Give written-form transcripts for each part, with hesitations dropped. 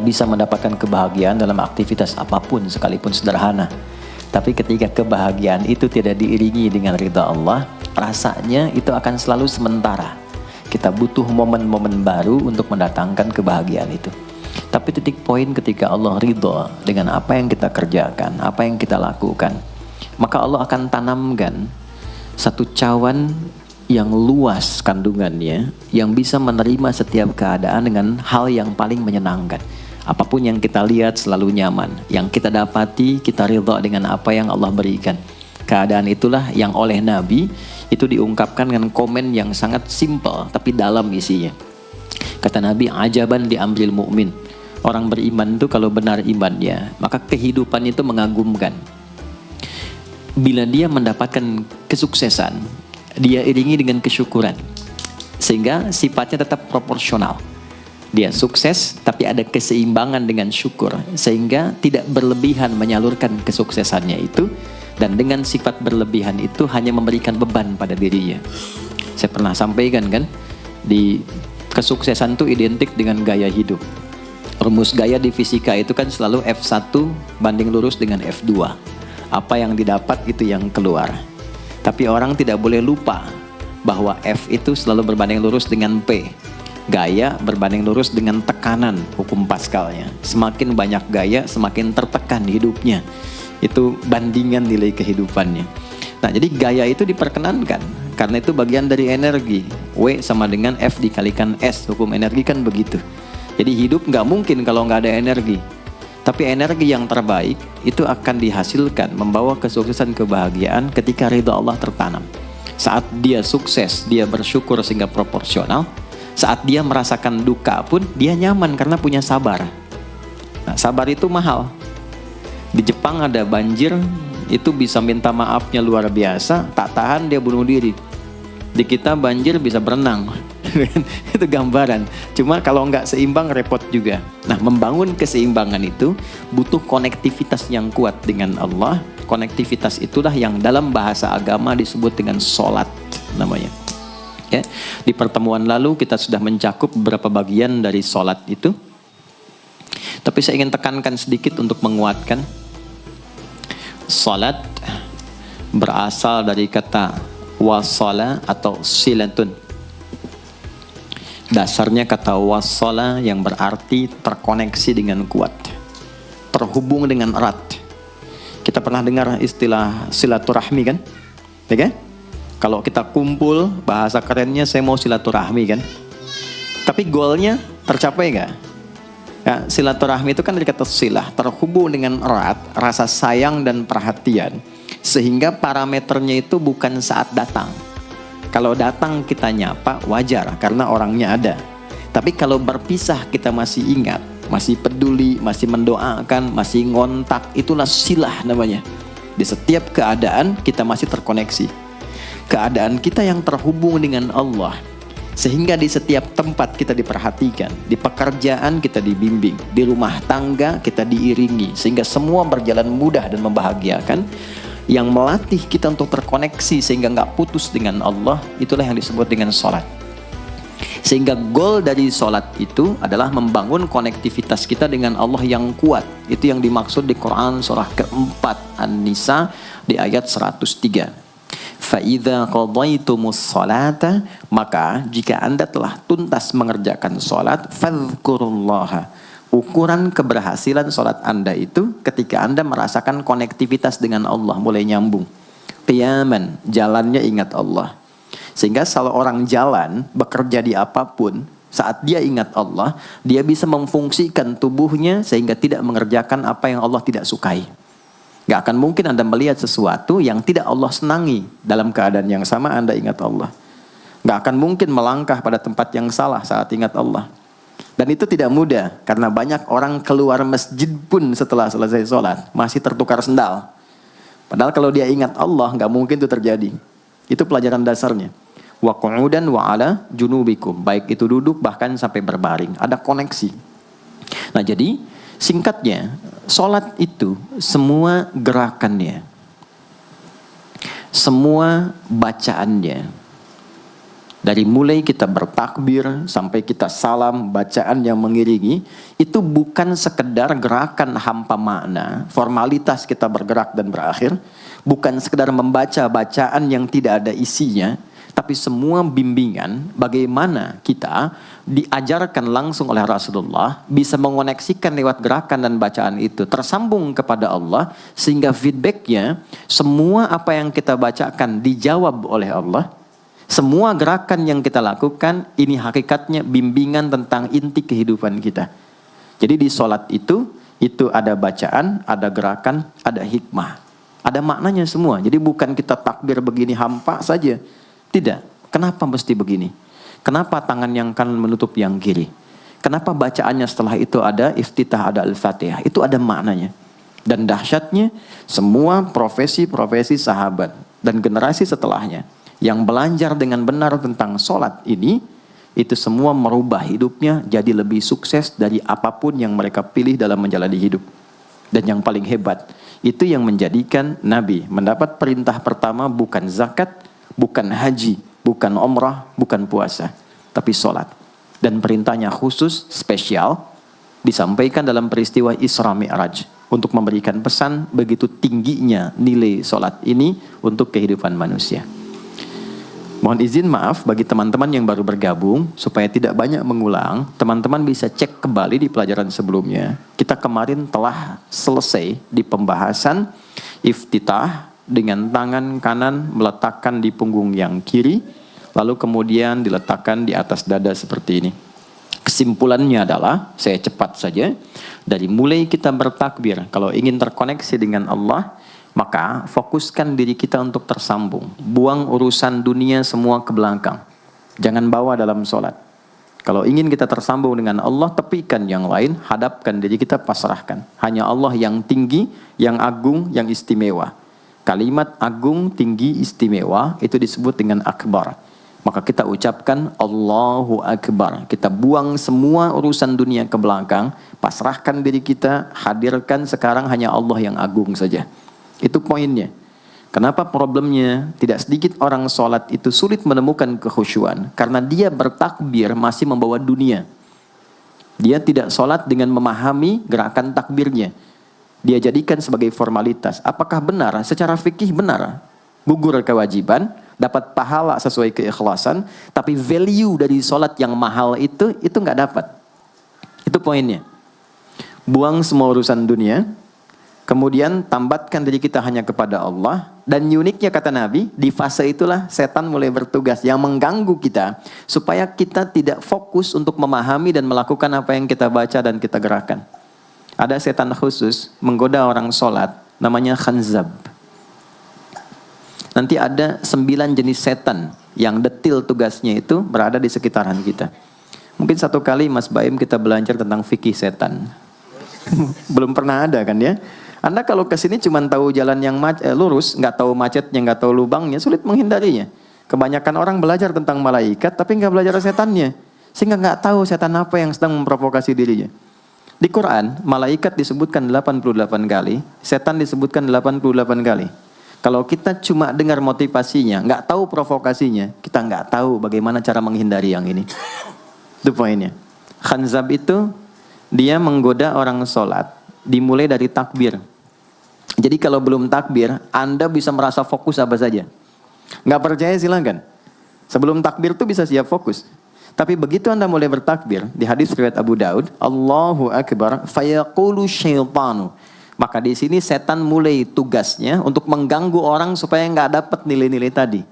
Anda bisa mendapatkan kebahagiaan dalam aktivitas apapun sekalipun sederhana. Tapi ketika kebahagiaan itu tidak diiringi dengan ridha Allah, rasanya itu akan selalu sementara. Kita butuh momen-momen baru untuk mendatangkan kebahagiaan itu. Tapi titik poin ketika Allah ridha dengan apa yang kita kerjakan, apa yang kita lakukan, maka Allah akan tanamkan satu cawan yang luas kandungannya, yang bisa menerima setiap keadaan dengan hal yang paling menyenangkan. Apapun yang kita lihat selalu nyaman, yang kita dapati kita ridha dengan apa yang Allah berikan. Keadaan itulah yang oleh Nabi itu diungkapkan dengan komen yang sangat simpel tapi dalam isinya. Kata Nabi, ajaban li amril mu'min. Orang beriman itu kalau benar imannya, maka kehidupan itu mengagumkan. Bila dia mendapatkan kesuksesan, dia iringi dengan kesyukuran, sehingga sifatnya tetap proporsional. Dia sukses tapi ada keseimbangan dengan syukur, sehingga tidak berlebihan menyalurkan kesuksesannya itu, dan dengan sifat berlebihan itu hanya memberikan beban pada dirinya. Saya pernah sampaikan kan, di kesuksesan itu identik dengan gaya hidup. Rumus gaya di fisika itu kan selalu F1 banding lurus dengan F2. Apa yang didapat itu yang keluar. Tapi orang tidak boleh lupa bahwa F itu selalu berbanding lurus dengan P. Gaya berbanding lurus dengan tekanan, hukum Pascalnya. Semakin banyak gaya, semakin tertekan hidupnya. Itu bandingan nilai kehidupannya. Nah, jadi gaya itu diperkenankan karena itu bagian dari energi. W sama dengan F dikalikan S, hukum energi kan begitu. Jadi hidup nggak mungkin kalau nggak ada energi. Tapi energi yang terbaik itu akan dihasilkan membawa kesuksesan kebahagiaan ketika ridha Allah tertanam. Saat dia sukses, dia bersyukur sehingga proporsional. Saat dia merasakan duka pun dia nyaman karena punya sabar. Nah, sabar itu mahal. Di Jepang ada banjir, itu bisa minta maafnya luar biasa, tak tahan dia bunuh diri. Di kita banjir bisa berenang. Itu gambaran. Cuma kalau nggak seimbang repot juga. Nah, membangun keseimbangan itu butuh konektivitas yang kuat dengan Allah. Konektivitas itulah yang dalam bahasa agama disebut dengan sholat namanya. Ya, di pertemuan lalu kita sudah mencakup beberapa bagian dari sholat itu. Tapi saya ingin tekankan sedikit untuk menguatkan. Sholat berasal dari kata wasala atau silatun. Dasarnya kata wasala yang berarti terkoneksi dengan kuat, terhubung dengan erat. Kita pernah dengar istilah silaturahmi kan? Ya kan? Kalau kita kumpul, bahasa kerennya saya mau silaturahmi kan? Tapi goalnya tercapai nggak? Ya, silaturahmi itu kan dari kata silah, terhubung dengan erat, rasa sayang dan perhatian. Sehingga parameternya itu bukan saat datang. Kalau datang kita nyapa wajar karena orangnya ada. Tapi kalau berpisah kita masih ingat, masih peduli, masih mendoakan, masih ngontak, itulah silah namanya. Di setiap keadaan kita masih terkoneksi. Keadaan kita yang terhubung dengan Allah. Sehingga di setiap tempat kita diperhatikan, di pekerjaan kita dibimbing, di rumah tangga kita diiringi. Sehingga semua berjalan mudah dan membahagiakan. Yang melatih kita untuk terkoneksi sehingga nggak putus dengan Allah, itulah yang disebut dengan sholat. Sehingga goal dari sholat itu adalah membangun konektivitas kita dengan Allah yang kuat. Itu yang dimaksud di Quran surah keempat An-Nisa di ayat 103. Fa'idha qadaitumus sholata, maka jika anda telah tuntas mengerjakan sholat, fadhkurullaha. Ukuran keberhasilan sholat anda itu ketika anda merasakan konektivitas dengan Allah mulai nyambung. Qiyaman, jalannya ingat Allah. Sehingga kalau orang jalan, bekerja di apapun, saat dia ingat Allah, dia bisa memfungsikan tubuhnya sehingga tidak mengerjakan apa yang Allah tidak sukai. Gak akan mungkin anda melihat sesuatu yang tidak Allah senangi dalam keadaan yang sama anda ingat Allah. Gak akan mungkin melangkah pada tempat yang salah saat ingat Allah. Dan itu tidak mudah, karena banyak orang keluar masjid pun setelah selesai sholat masih tertukar sendal. Padahal kalau dia ingat Allah, nggak mungkin itu terjadi. Itu pelajaran dasarnya. Wa qu'udan wa ala junubikum, baik itu duduk bahkan sampai berbaring, ada koneksi. Nah jadi singkatnya, sholat itu semua gerakannya, semua bacaannya, Dari mulai kita bertakbir sampai kita salam, bacaan yang mengiringi, itu bukan sekedar gerakan hampa makna, formalitas kita bergerak dan berakhir, bukan sekedar membaca bacaan yang tidak ada isinya, tapi semua bimbingan bagaimana kita diajarkan langsung oleh Rasulullah bisa mengoneksikan lewat gerakan dan bacaan itu tersambung kepada Allah, sehingga feedbacknya semua apa yang kita bacakan dijawab oleh Allah. Semua gerakan yang kita lakukan ini hakikatnya bimbingan tentang inti kehidupan kita. Jadi di sholat itu ada bacaan, ada gerakan, ada hikmah, ada maknanya semua. Jadi bukan kita takbir begini hampa saja. Tidak. Kenapa mesti begini? Kenapa tangan yang kanan menutup yang kiri? Kenapa bacaannya setelah itu ada iftitah, ada al-fatihah? Itu ada maknanya. Dan dahsyatnya semua profesi-profesi sahabat dan generasi setelahnya yang belajar dengan benar tentang sholat ini, itu semua merubah hidupnya jadi lebih sukses dari apapun yang mereka pilih dalam menjalani hidup. Dan yang paling hebat, itu yang menjadikan Nabi mendapat perintah pertama bukan zakat, bukan haji, bukan umrah, bukan puasa, tapi sholat. Dan perintahnya khusus, spesial, disampaikan dalam peristiwa Isra Mi'raj untuk memberikan pesan begitu tingginya nilai sholat ini untuk kehidupan manusia. Mohon izin maaf bagi teman-teman yang baru bergabung, supaya tidak banyak mengulang, teman-teman bisa cek kembali di pelajaran sebelumnya. Kita kemarin telah selesai di pembahasan iftitah dengan tangan kanan meletakkan di punggung yang kiri, lalu kemudian diletakkan di atas dada seperti ini. Kesimpulannya adalah, saya cepat saja, dari mulai kita bertakbir, kalau ingin terkoneksi dengan Allah, maka fokuskan diri kita untuk tersambung. Buang urusan dunia semua ke belakang. Jangan bawa dalam sholat. Kalau ingin kita tersambung dengan Allah, tepikan yang lain, hadapkan diri kita, pasrahkan. Hanya Allah yang tinggi, yang agung, yang istimewa. Kalimat agung, tinggi, istimewa, itu disebut dengan akbar. Maka kita ucapkan Allahu Akbar. Kita buang semua urusan dunia ke belakang, pasrahkan diri kita, hadirkan sekarang hanya Allah yang agung saja. Itu poinnya. Kenapa problemnya tidak sedikit orang sholat itu sulit menemukan kekhusyuan? Karena dia bertakbir masih membawa dunia. Dia tidak sholat dengan memahami gerakan takbirnya. Dia jadikan sebagai formalitas. Apakah benar? Secara fikih benar. Gugur kewajiban, dapat pahala sesuai keikhlasan, tapi value dari sholat yang mahal itu nggak dapat. Itu poinnya. Buang semua urusan dunia, kemudian tambatkan diri kita hanya kepada Allah. Dan uniknya kata Nabi, di fase itulah setan mulai bertugas yang mengganggu kita, supaya kita tidak fokus untuk memahami dan melakukan apa yang kita baca dan kita gerakan. Ada setan khusus menggoda orang sholat, namanya khanzab. Nanti ada 9 jenis setan yang detil tugasnya itu berada di sekitaran kita. Mungkin satu kali Mas Baim kita belajar tentang fikih setan. Belum pernah ada kan ya? Anda kalau ke sini cuma tahu jalan yang lurus, nggak tahu macetnya, nggak tahu lubangnya, sulit menghindarinya. Kebanyakan orang belajar tentang malaikat, tapi nggak belajar setannya, sehingga nggak tahu setan apa yang sedang memprovokasi dirinya. Di Quran, malaikat disebutkan 88 kali, setan disebutkan 88 kali. Kalau kita cuma dengar motivasinya, nggak tahu provokasinya, kita nggak tahu bagaimana cara menghindari yang ini. Itu poinnya. Khanzab itu dia menggoda orang sholat, dimulai dari takbir. Jadi kalau belum takbir, Anda bisa merasa fokus apa saja. Nggak percaya silakan. Sebelum takbir tuh bisa siap fokus. Tapi begitu Anda mulai bertakbir, di hadis riwayat Abu Daud, Allahu Akbar, fayaqulu syaitanu. Maka di sini setan mulai tugasnya untuk mengganggu orang supaya nggak dapat nilai-nilai tadi.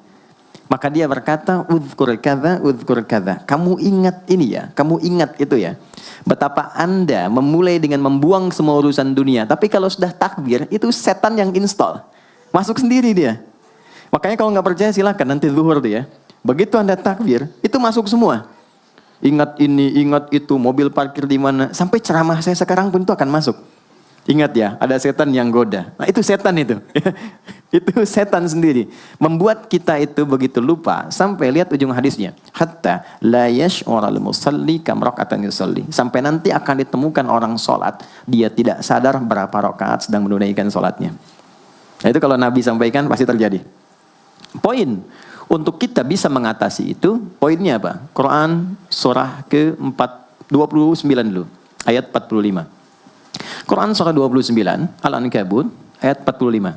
Maka dia berkata, udhkur kadza. Kamu ingat ini ya, kamu ingat itu ya. Betapa Anda memulai dengan membuang semua urusan dunia. Tapi kalau sudah takbir, itu setan yang install. Masuk sendiri dia. Makanya kalau nggak percaya silakan nanti zuhur tuh ya. Begitu Anda takbir, itu masuk semua. Ingat ini, ingat itu, mobil parkir di mana. Sampai ceramah saya sekarang pun itu akan masuk. Ingat ya, ada setan yang goda. Nah itu setan itu. Itu setan sendiri. Membuat kita itu begitu lupa. Sampai lihat ujung hadisnya. Hatta la yash'ural musalli kam raka'atan yusalli. Sampai nanti akan ditemukan orang sholat. Dia tidak sadar berapa rakaat sedang menunaikan sholatnya. Nah itu kalau Nabi sampaikan pasti terjadi. Poin. Untuk kita bisa mengatasi itu, poinnya apa? Quran surah ke-29 dulu, ayat 45. Quran surah 29, Al-Ankabut, ayat 45.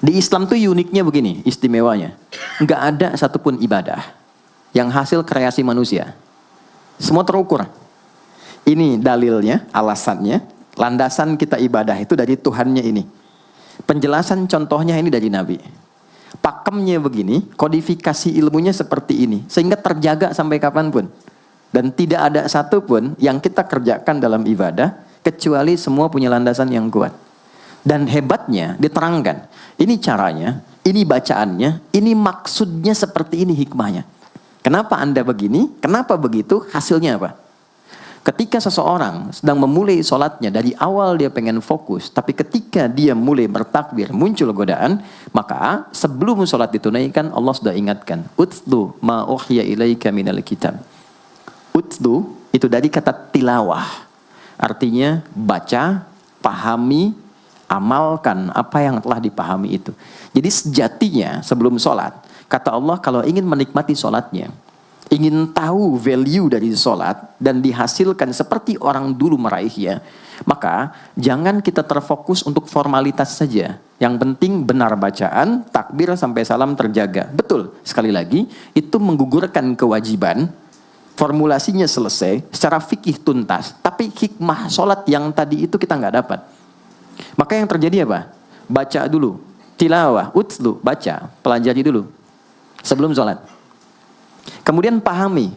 Di Islam tuh uniknya begini, istimewanya. Nggak ada satupun ibadah yang hasil kreasi manusia. Semua terukur. Ini dalilnya, alasannya, landasan kita ibadah itu dari Tuhannya ini. Penjelasan contohnya ini dari Nabi. Pakemnya begini, kodifikasi ilmunya seperti ini, sehingga terjaga sampai kapanpun. Dan tidak ada satupun yang kita kerjakan dalam ibadah, kecuali semua punya landasan yang kuat. Dan hebatnya diterangkan, ini caranya, ini bacaannya, ini maksudnya seperti ini hikmahnya. Kenapa Anda begini, kenapa begitu, hasilnya apa? Ketika seseorang sedang memulai sholatnya, dari awal dia pengen fokus, tapi ketika dia mulai bertakbir, muncul godaan, maka sebelum sholat ditunaikan, Allah sudah ingatkan, Utlu ma uhiya ilaika minal kitab. Utlu itu dari kata tilawah, artinya baca, pahami, amalkan apa yang telah dipahami itu. Jadi sejatinya sebelum sholat, kata Allah kalau ingin menikmati sholatnya, ingin tahu value dari sholat dan dihasilkan seperti orang dulu meraihnya, maka jangan kita terfokus untuk formalitas saja. Yang penting benar bacaan, takbir sampai salam terjaga. Betul, sekali lagi, itu menggugurkan kewajiban, formulasinya selesai, secara fikih tuntas, tapi hikmah sholat yang tadi itu kita nggak dapat. Maka yang terjadi apa? Baca dulu, tilawah, utlu, baca, pelajari dulu, sebelum sholat. Kemudian pahami,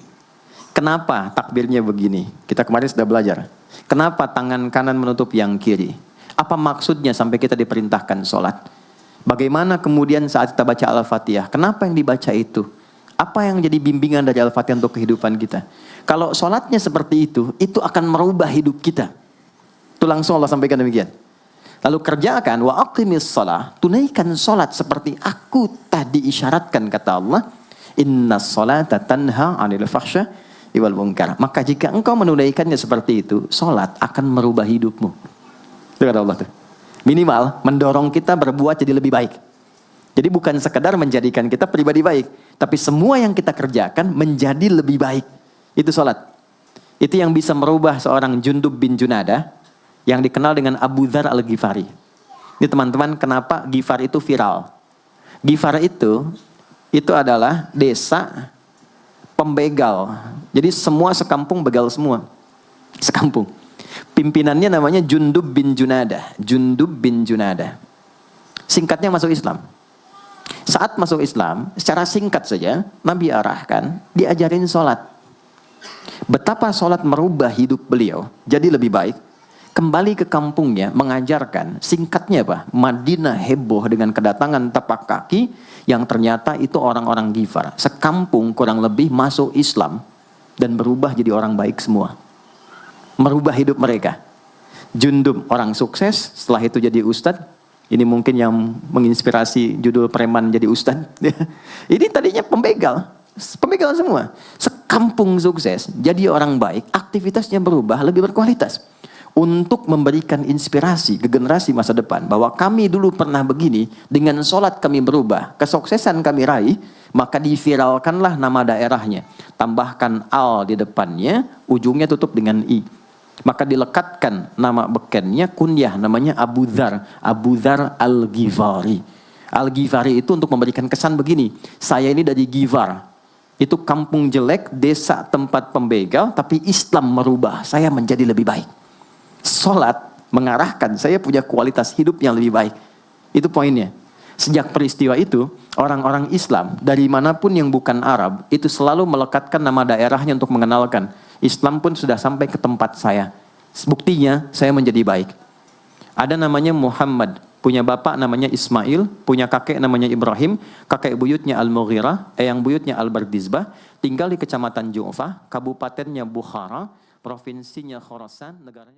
kenapa takbirnya begini? Kita kemarin sudah belajar. Kenapa tangan kanan menutup yang kiri? Apa maksudnya sampai kita diperintahkan sholat? Bagaimana kemudian saat kita baca Al-Fatihah? Kenapa yang dibaca itu? Apa yang jadi bimbingan dari Al-Fatihah untuk kehidupan kita? Kalau sholatnya seperti itu akan merubah hidup kita. Itu langsung Allah sampaikan demikian. Lalu kerjakan, wa aqimis shalah, tunaikan sholat seperti aku tadi isyaratkan, kata Allah. Inna sholata tanha 'anil fahsya wal munkar. Maka jika engkau menunaikannya seperti itu, sholat akan merubah hidupmu. Itu kata Allah tuh. Minimal mendorong kita berbuat jadi lebih baik. Jadi bukan sekadar menjadikan kita pribadi baik, tapi semua yang kita kerjakan menjadi lebih baik. Itu sholat. Itu yang bisa merubah seorang Jundub bin Junadah yang dikenal dengan Abu Dzar al-Ghifari. Ini teman-teman, kenapa Ghifar itu viral? Ghifar itu adalah desa pembegal. Jadi semua sekampung begal semua. Sekampung. Pimpinannya namanya Jundub bin Junadah. Jundub bin Junadah. Singkatnya masuk Islam. Saat masuk Islam, secara singkat saja, Nabi arahkan, diajarin sholat. Betapa sholat merubah hidup beliau, jadi lebih baik. Kembali ke kampungnya, mengajarkan, singkatnya apa? Madinah heboh dengan kedatangan tapak kaki, yang ternyata itu orang-orang Ghifar. Sekampung kurang lebih masuk Islam, dan berubah jadi orang baik semua. Merubah hidup mereka. Jundub orang sukses, setelah itu jadi ustadz. Ini mungkin yang menginspirasi judul preman jadi ustadz. Ini tadinya pembegal semua. Sekampung sukses, jadi orang baik, aktivitasnya berubah, lebih berkualitas. Untuk memberikan inspirasi ke generasi masa depan, bahwa kami dulu pernah begini, dengan sholat kami berubah, kesuksesan kami raih, maka diviralkanlah nama daerahnya. Tambahkan al di depannya, ujungnya tutup dengan i. Maka dilekatkan nama bekennya, kunyah, namanya Abu Dzar. Abu Dzar al-Ghifari. Al-Ghifari itu untuk memberikan kesan begini, saya ini dari Ghifar. Itu kampung jelek, desa tempat pembegal, tapi Islam merubah, saya menjadi lebih baik. Sholat mengarahkan saya punya kualitas hidup yang lebih baik. Itu poinnya. Sejak peristiwa itu, orang-orang Islam dari manapun yang bukan Arab itu selalu melekatkan nama daerahnya untuk mengenalkan. Islam pun sudah sampai ke tempat saya. Buktinya saya menjadi baik. Ada namanya Muhammad, punya bapak namanya Ismail, punya kakek namanya Ibrahim, kakek buyutnya Al-Mughirah, eyang buyutnya Al-Bardizbah, tinggal di kecamatan Ju'fah, kabupatennya Bukhara, provinsinya Khorasan, negaranya